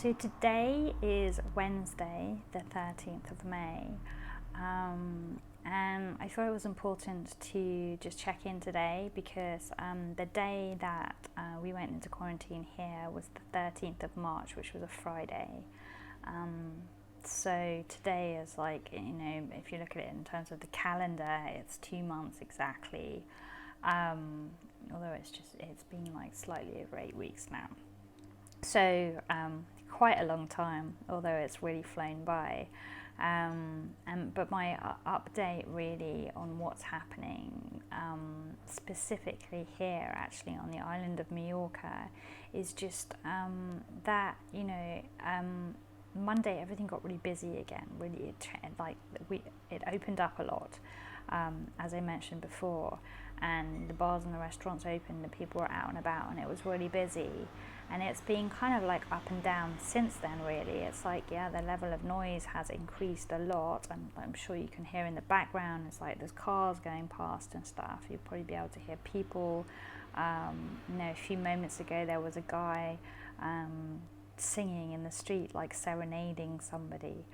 So today is Wednesday, the 13th of May, and I thought it was important to just check in today because the day that we went into quarantine here was the 13th of March, which was a Friday. So today is like, if you look at it in terms of the calendar, it's 2 months exactly, although it's been like slightly over 8 weeks now. So quite a long time, although it's really flown by. But my update really on what's happening, specifically here actually on the island of Mallorca, is just that Monday everything got really busy again. Really, it opened up a lot, as I mentioned before, and the bars and the restaurants opened, and people were out and about, and it was really busy. And it's been kind of like up and down since then, really. It's like, the level of noise has increased a lot, and I'm sure you can hear in the background, it's like there's cars going past and stuff. You'll probably be able to hear people. A few moments ago there was a guy singing in the street, like serenading somebody.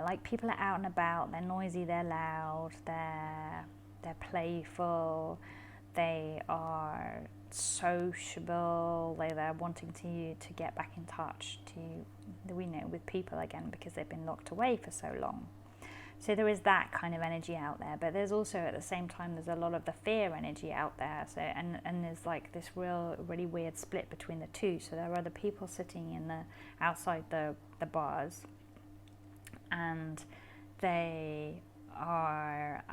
Like people are out and about, they're noisy, they're loud, they're playful, they are sociable, they're wanting to get back in touch with people again because they've been locked away for so long. So there is that kind of energy out there, but there's also at the same time there's a lot of the fear energy out there. So and there's like this really weird split between the two. So there are the people sitting outside the bars, and they are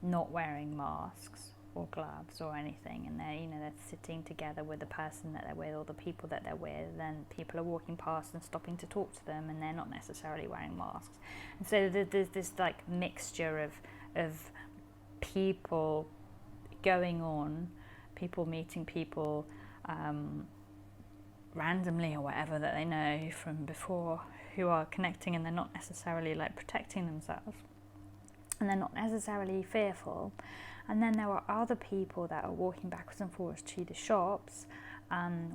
not wearing masks or gloves or anything, and they're sitting together with the person that they're with or the people that they're with, and people are walking past and stopping to talk to them, and they're not necessarily wearing masks. And so there's this like mixture of people going on, people meeting people randomly or whatever that they know from before, who are connecting, and they're not necessarily like protecting themselves, and they're not necessarily fearful. And then there are other people that are walking backwards and forwards to the shops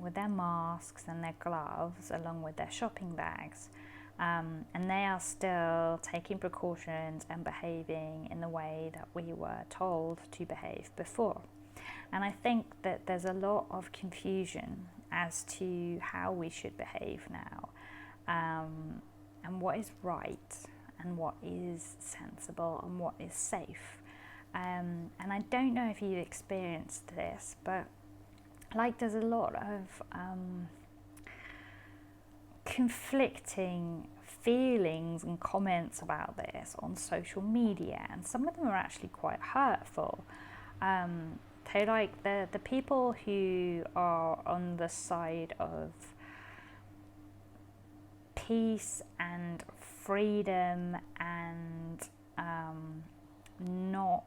with their masks and their gloves along with their shopping bags, and they are still taking precautions and behaving in the way that we were told to behave before. And I think that there's a lot of confusion as to how we should behave now, and what is right and what is sensible and what is safe. And I don't know if you've experienced this, but like there's a lot of conflicting feelings and comments about this on social media, and some of them are actually quite hurtful. So like the people who are on the side of peace and freedom and not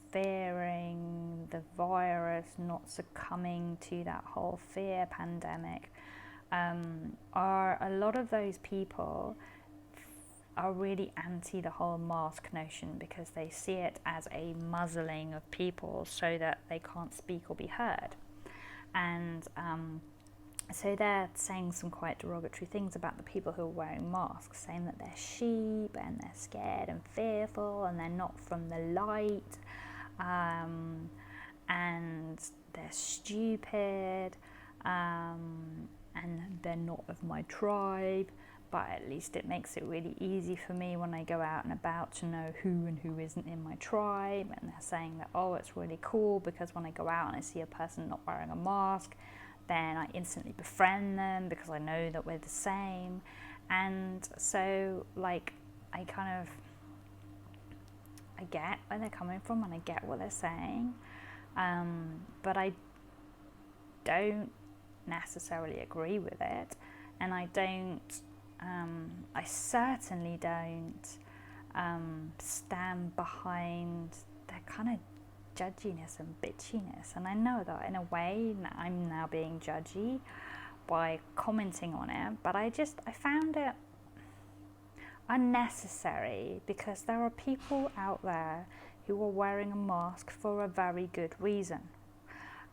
fearing the virus, not succumbing to that whole fear pandemic, are a lot of those people are really anti the whole mask notion because they see it as a muzzling of people so that they can't speak or be heard. And so they're saying some quite derogatory things about the people who are wearing masks, saying that they're sheep and they're scared and fearful and they're not from the light, and they're stupid, and they're not of my tribe. But at least it makes it really easy for me when I go out and about to know who and who isn't in my tribe. And they're saying that, it's really cool because when I go out and I see a person not wearing a mask, then I instantly befriend them because I know that we're the same. And so like I get where they're coming from and I get what they're saying, but I don't necessarily agree with it, and I certainly don't stand behind their kind of judginess and bitchiness. And I know that in a way I'm now being judgy by commenting on it, but I found it unnecessary because there are people out there who are wearing a mask for a very good reason,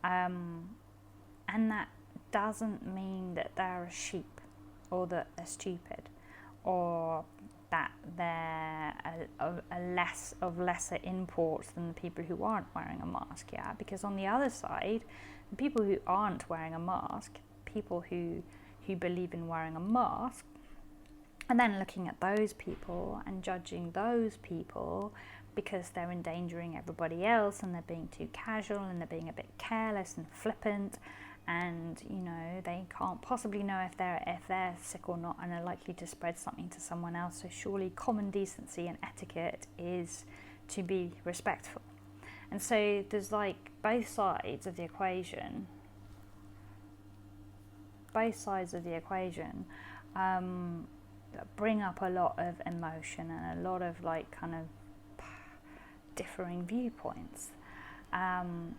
and that doesn't mean that they're a sheep or that they're stupid or that they're lesser import than the people who aren't wearing a mask, yeah? Because on the other side, the people who aren't wearing a mask, people who believe in wearing a mask, and then looking at those people and judging those people because they're endangering everybody else and they're being too casual and they're being a bit careless and flippant, and you know, they can't possibly know if they're sick or not and are likely to spread something to someone else. So surely common decency and etiquette is to be respectful. And so there's like both sides of the equation bring up a lot of emotion and a lot of like kind of differing viewpoints, and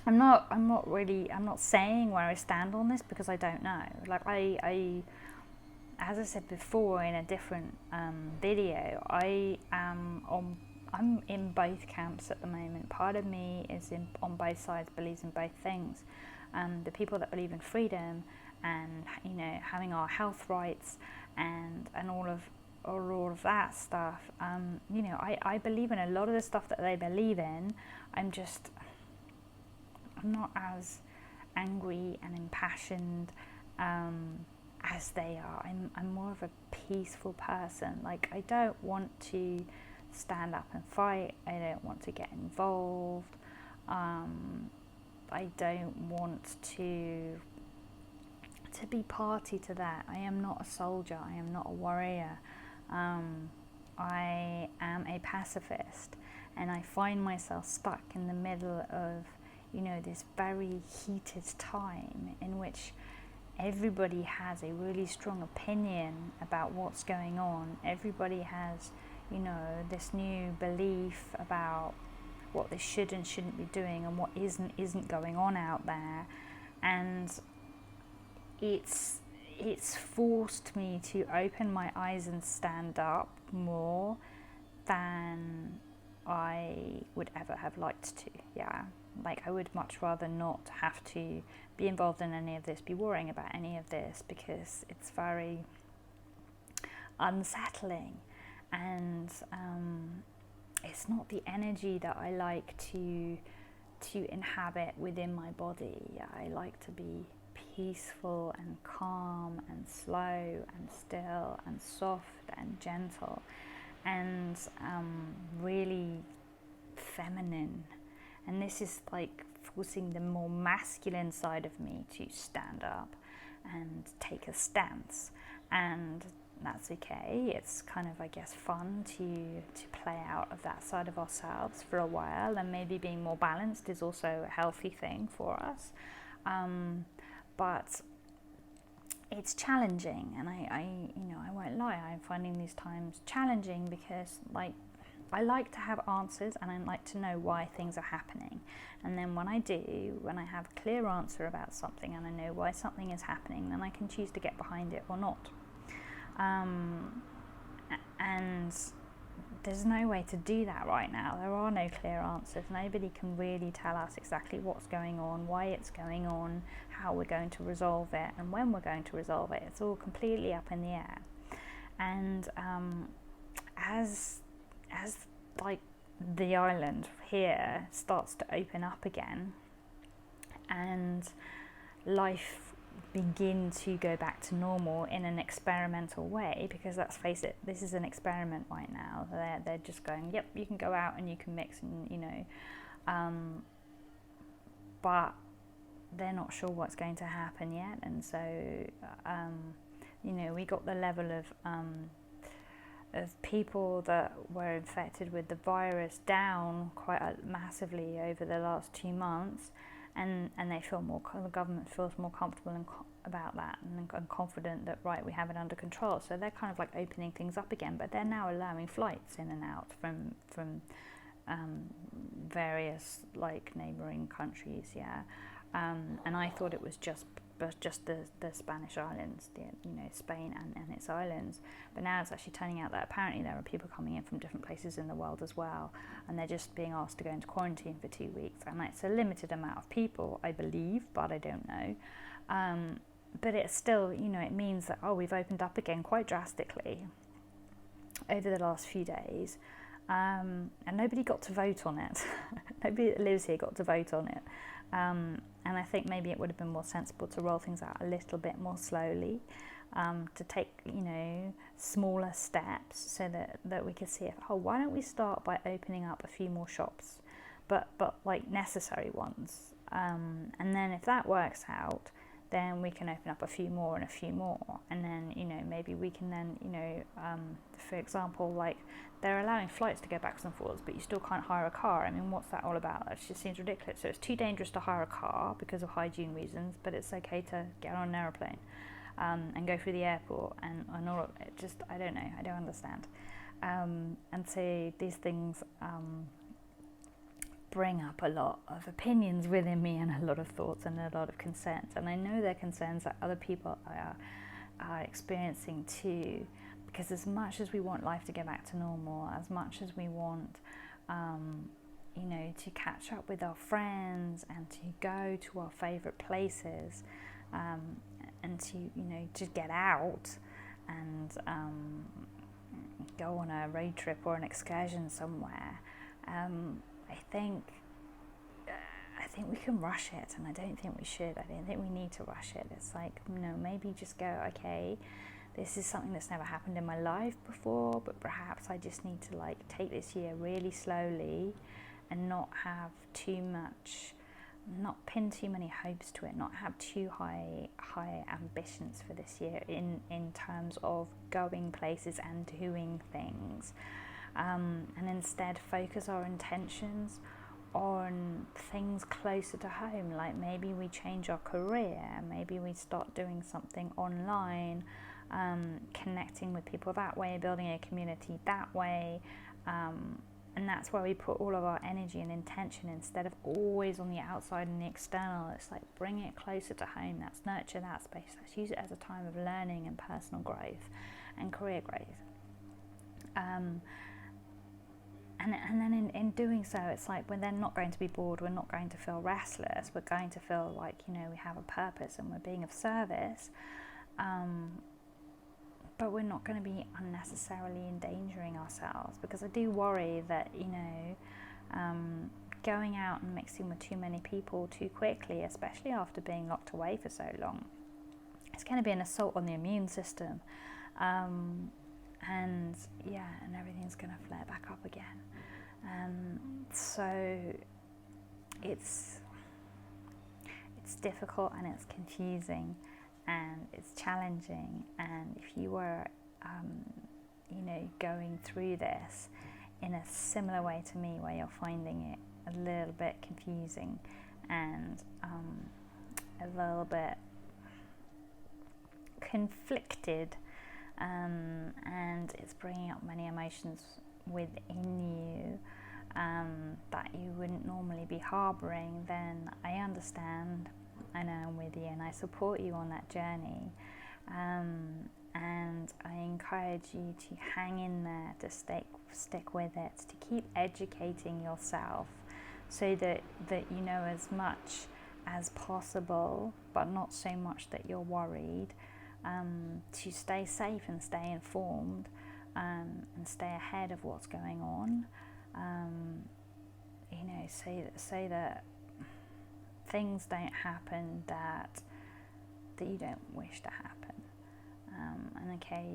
I'm not saying where I stand on this because I don't know. Like I as I said before in a different video, I'm in both camps at the moment. Part of me is on both sides, believes in both things. The people that believe in freedom and, you know, having our health rights and all of that stuff. You know, I believe in a lot of the stuff that they believe in. I'm not as angry and impassioned as they are. I'm more of a peaceful person. Like, I don't want to stand up and fight. I don't want to get involved. I don't want to be party to that. I am not a soldier. I am not a warrior. I am a pacifist, and I find myself stuck in the middle of, you know, this very heated time in which everybody has a really strong opinion about what's going on. Everybody has, you know, this new belief about what they should and shouldn't be doing and what isn't going on out there, and it's forced me to open my eyes and stand up more than I would ever have liked to. Yeah, like I would much rather not have to be involved in any of this, be worrying about any of this, because it's very unsettling, and it's not the energy that I like to inhabit within my body. I like to be peaceful and calm and slow and still and soft and gentle and really feminine. And this is like forcing the more masculine side of me to stand up and take a stance, and that's okay. It's kind of, I guess, fun to play out of that side of ourselves for a while, and maybe being more balanced is also a healthy thing for us. But it's challenging, and I won't lie, I'm finding these times challenging because, like, I like to have answers and I like to know why things are happening. And then when I have a clear answer about something and I know why something is happening, then I can choose to get behind it or not. And there's no way to do that right now. There are no clear answers. Nobody can really tell us exactly what's going on, why it's going on, how we're going to resolve it, and when we're going to resolve it. It's all completely up in the air. And as like the island here starts to open up again and life begin to go back to normal in an experimental way, because let's face it, this is an experiment right now. They're just going, yep, you can go out and you can mix, and you know, but they're not sure what's going to happen yet. And so you know, we got the level of people that were infected with the virus down quite massively over the last 2 months, and they feel more, the government feels more comfortable about that and confident that, right, we have it under control. So they're kind of like opening things up again, but they're now allowing flights in and out from various like neighbouring countries, yeah. and I thought it was just the Spanish islands, Spain and its islands. But now it's actually turning out that apparently there are people coming in from different places in the world as well, and they're just being asked to go into quarantine for 2 weeks. And it's a limited amount of people, I believe, but I don't know. But it's still, it means that, we've opened up again quite drastically over the last few days. And nobody got to vote on it. Nobody that lives here got to vote on it. And I think maybe it would have been more sensible to roll things out a little bit more slowly, to take, smaller steps so that we could see if, why don't we start by opening up a few more shops, but like necessary ones. And then if that works out, then we can open up a few more and a few more. And then, maybe we can then, for example, like they're allowing flights to go backwards and forwards, but you still can't hire a car. I mean, what's that all about? That just seems ridiculous. So it's too dangerous to hire a car because of hygiene reasons, but it's okay to get on an aeroplane and go through the airport and all of it. Just, I don't know. I don't understand. And so these things bring up a lot of opinions within me and a lot of thoughts and a lot of concerns. And I know they're concerns that other people are experiencing too, because as much as we want life to get back to normal, as much as we want, to catch up with our friends and to go to our favourite places, and to, just get out and go on a road trip or an excursion somewhere, I think we can rush it, and I don't think we should. I don't think we need to rush it. It's like, maybe just go, okay, this is something that's never happened in my life before, but perhaps I just need to take this year really slowly and not have too much, not pin too many hopes to it, not have too high ambitions for this year in terms of going places and doing things. And instead focus our intentions on things closer to home, like maybe we change our career, maybe we start doing something online, connecting with people that way, building a community that way, and that's where we put all of our energy and intention instead of always on the outside and the external. It's like bring it closer to home. Let's nurture that space. Let's use it as a time of learning and personal growth and career growth. And then in doing so, it's like we're then not going to be bored, we're not going to feel restless, we're going to feel like, we have a purpose and we're being of service, but we're not going to be unnecessarily endangering ourselves, because I do worry that, going out and mixing with too many people too quickly, especially after being locked away for so long, it's going to be an assault on the immune system. And everything's going to flare back up again. So it's difficult and it's confusing and it's challenging. And if you were, going through this in a similar way to me, where you're finding it a little bit confusing and a little bit conflicted, and it's bringing up many emotions within you that you wouldn't normally be harboring, then I understand. I know I'm with you and I support you on that journey, and I encourage you to hang in there, to stick with it, to keep educating yourself so that you know as much as possible, but not so much that you're worried, to stay safe and stay informed, and stay ahead of what's going on, so that things don't happen that you don't wish to happen. And okay,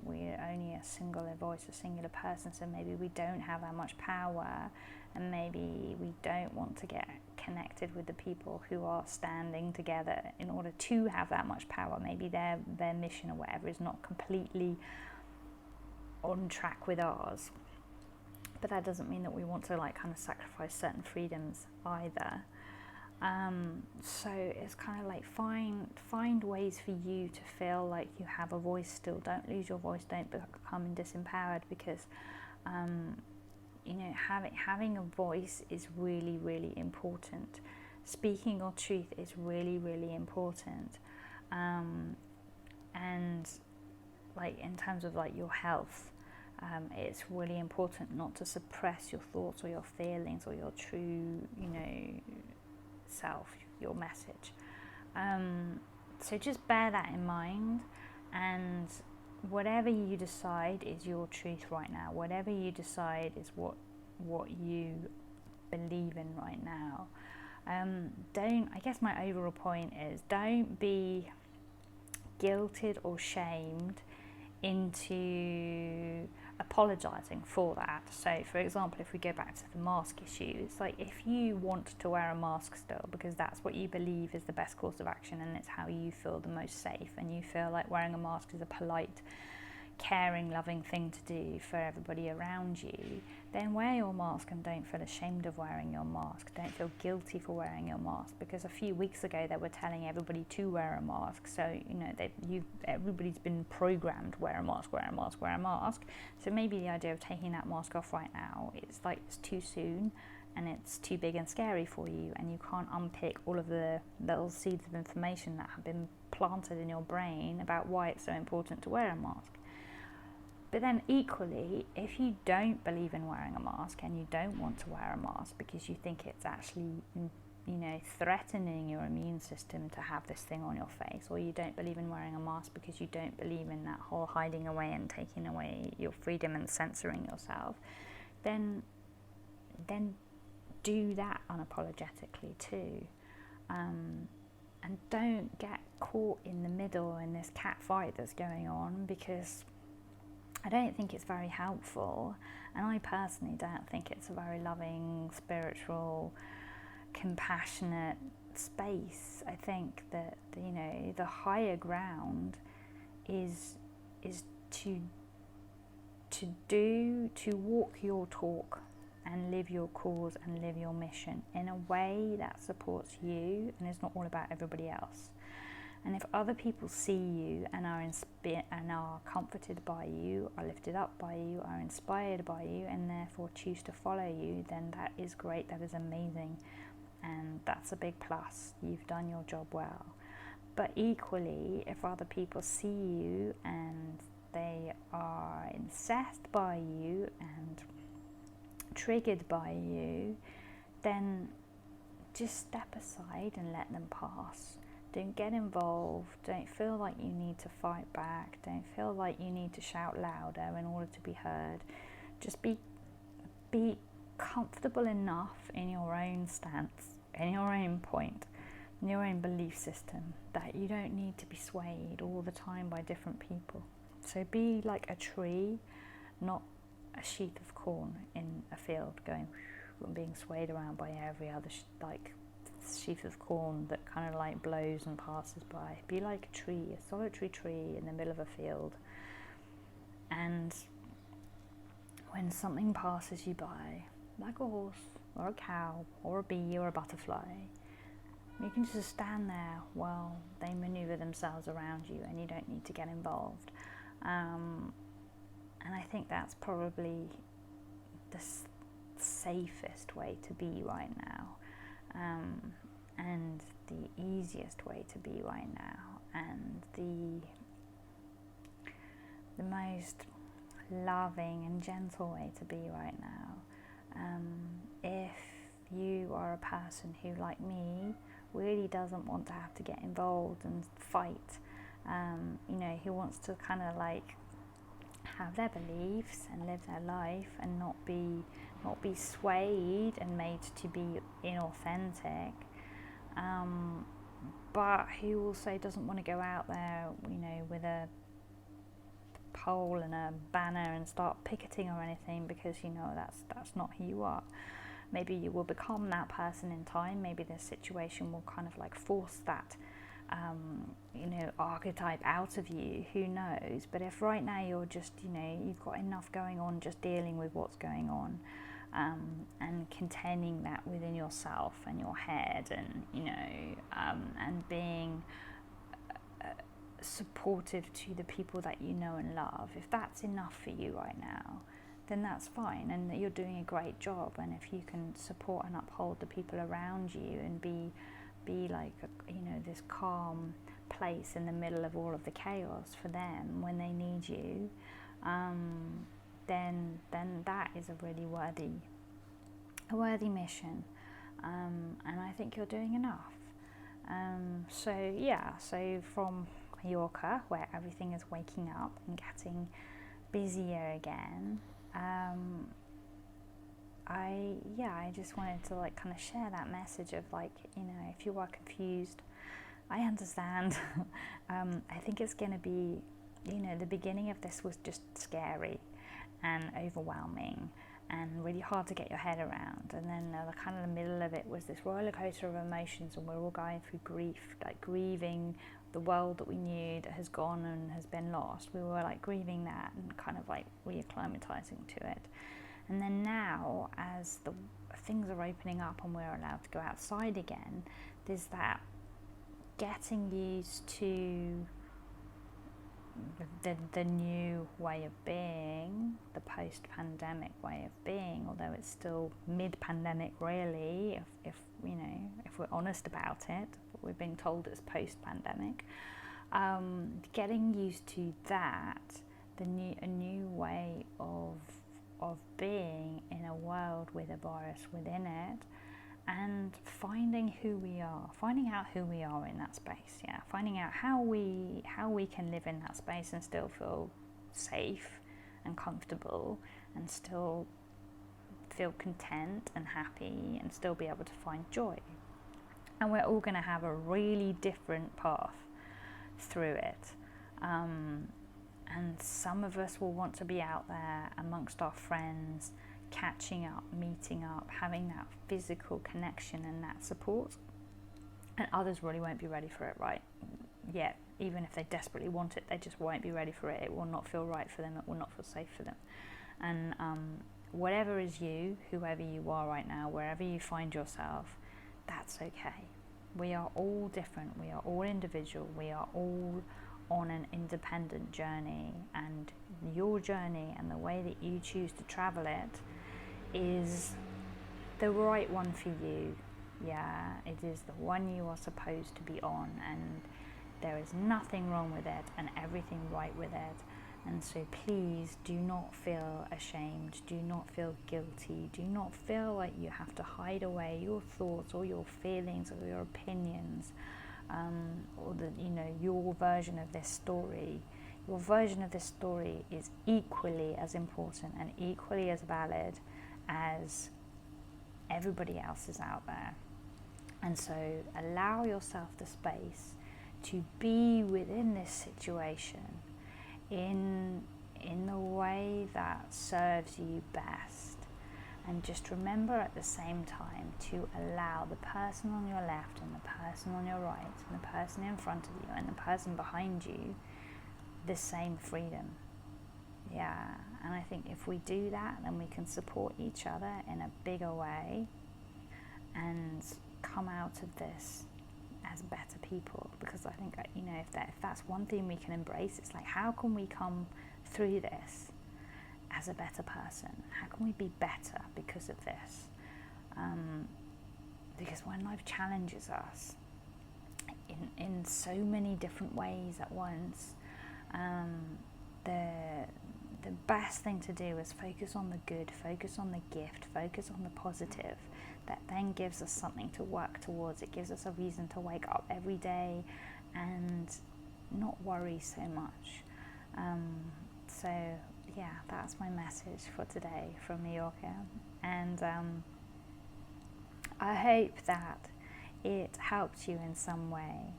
we're only a single voice, a singular person, so maybe we don't have that much power, and maybe we don't want to get connected with the people who are standing together in order to have that much power. Maybe their mission or whatever is not completely on track with ours. But that doesn't mean that we want to kind of sacrifice certain freedoms either. So it's kind of like find ways for you to feel like you have a voice still. Don't lose your voice. Don't become disempowered, because having a voice is really, really important. speaking your truth is really, really important. And like in terms of like your health, it's really important not to suppress your thoughts or your feelings or your true, self, your message. So just bear that in mind, and whatever you decide is your truth right now. Whatever you decide is what you believe in right now. I guess my overall point is, don't be guilted or shamed into apologizing for that. So for example, if we go back to the mask issue, it's like, if you want to wear a mask still because that's what you believe is the best course of action and it's how you feel the most safe, and you feel like wearing a mask is a polite, caring, loving thing to do for everybody around you, then wear your mask and don't feel ashamed of wearing your mask. Don't feel guilty for wearing your mask, because a few weeks ago they were telling everybody to wear a mask. So everybody's been programmed, wear a mask, wear a mask, wear a mask. So maybe the idea of taking that mask off right now, it's too soon and it's too big and scary for you, and you can't unpick all of the little seeds of information that have been planted in your brain about why it's so important to wear a mask. But then equally, if you don't believe in wearing a mask and you don't want to wear a mask because you think it's actually, threatening your immune system to have this thing on your face, or you don't believe in wearing a mask because you don't believe in that whole hiding away and taking away your freedom and censoring yourself, then do that unapologetically too. And don't get caught in the middle in this cat fight that's going on, because I don't think it's very helpful, and I personally don't think it's a very loving, spiritual, compassionate space. I think that the higher ground is to walk your talk and live your cause and live your mission in a way that supports you and is not all about everybody else. And if other people see you and are comforted by you, are lifted up by you, are inspired by you, and therefore choose to follow you, then that is great, that is amazing, and that's a big plus. You've done your job well. But equally, if other people see you and they are incensed by you and triggered by you, then just step aside and let them pass. Don't get involved. Don't feel like you need to fight back. Don't feel like you need to shout louder in order to be heard. Just be comfortable enough in your own stance, in your own point, in your own belief system, that you don't need to be swayed all the time by different people. So be like a tree, not a sheath of corn in a field going and being swayed around by every other sheaf of corn that kind of like blows and passes by. Be like a tree, a solitary tree in the middle of a field, and when something passes you by, like a horse or a cow or a bee or a butterfly, you can just stand there while they maneuver themselves around you, and you don't need to get involved. And I think that's probably the safest way to be right now. And the easiest way to be right now, and the most loving and gentle way to be right now. If you are a person who, like me, really doesn't want to have to get involved and fight, who wants to kind of like have their beliefs and live their life and not be swayed and made to be inauthentic, but who also doesn't want to go out there, with a pole and a banner and start picketing or anything, because that's not who you are. Maybe you will become that person in time. Maybe the situation will kind of like force that archetype out of you, who knows. But if right now you're just you've got enough going on just dealing with what's going on, and containing that within yourself and your head, and and being supportive to the people that you know and love, if that's enough for you right now, then that's fine, and you're doing a great job. And if you can support and uphold the people around you and be like this calm place in the middle of all of the chaos for them when they need you, then that is a really worthy mission, and I think you're doing enough. So from Mallorca, where everything is waking up and getting busier again, I just wanted to like kind of share that message of like, if you are confused, I understand. I think it's going to be, the beginning of this was just scary and overwhelming and really hard to get your head around, and then the kind of the middle of it was this roller coaster of emotions, and we're all going through grief, like grieving the world that we knew that has gone and has been lost. We were like grieving that and kind of like reacclimatizing to it. And then now, as the things are opening up and we're allowed to go outside again, there's that getting used to the new way of being, the post-pandemic way of being, although it's still mid-pandemic really, if we're honest about it. We're being told it's post-pandemic. Getting used to that, a new way of being in a world with a virus within it, and finding out who we are in that space. Finding out how we can live in that space and still feel safe and comfortable, and still feel content and happy, and still be able to find joy. And we're all going to have a really different path through it. And some of us will want to be out there amongst our friends, catching up, meeting up, having that physical connection and that support. And others really won't be ready for it right yet. Even if they desperately want it, they just won't be ready for it. It will not feel right for them. It will not feel safe for them. And whatever is you, whoever you are right now, wherever you find yourself, that's okay. We are all different. We are all individual. We are all on an independent journey, and your journey and the way that you choose to travel it is the right one for you. It is the one you are supposed to be on, and there is nothing wrong with it and everything right with it. And so please do not feel ashamed, do not feel guilty, do not feel like you have to hide away your thoughts or your feelings or your opinions, or your version of this story. Your version of this story is equally as important and equally as valid as everybody else's out there. And so allow yourself the space to be within this situation in the way that serves you best. And just remember at the same time to allow the person on your left and the person on your right and the person in front of you and the person behind you the same freedom. And I think if we do that, then we can support each other in a bigger way and come out of this as better people. Because I think if that's one thing we can embrace, it's like, how can we come through this as a better person? How can we be better because of this? Because when life challenges us in so many different ways at once, the best thing to do is focus on the good, focus on the gift, focus on the positive. That then gives us something to work towards. It gives us a reason to wake up every day and not worry so much. That's my message for today from Mallorca. And I hope that it helped you in some way,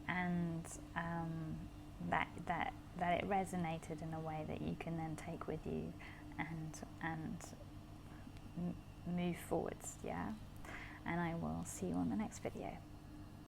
and that it resonated in a way that you can then take with you and move forwards. And I will see you on the next video.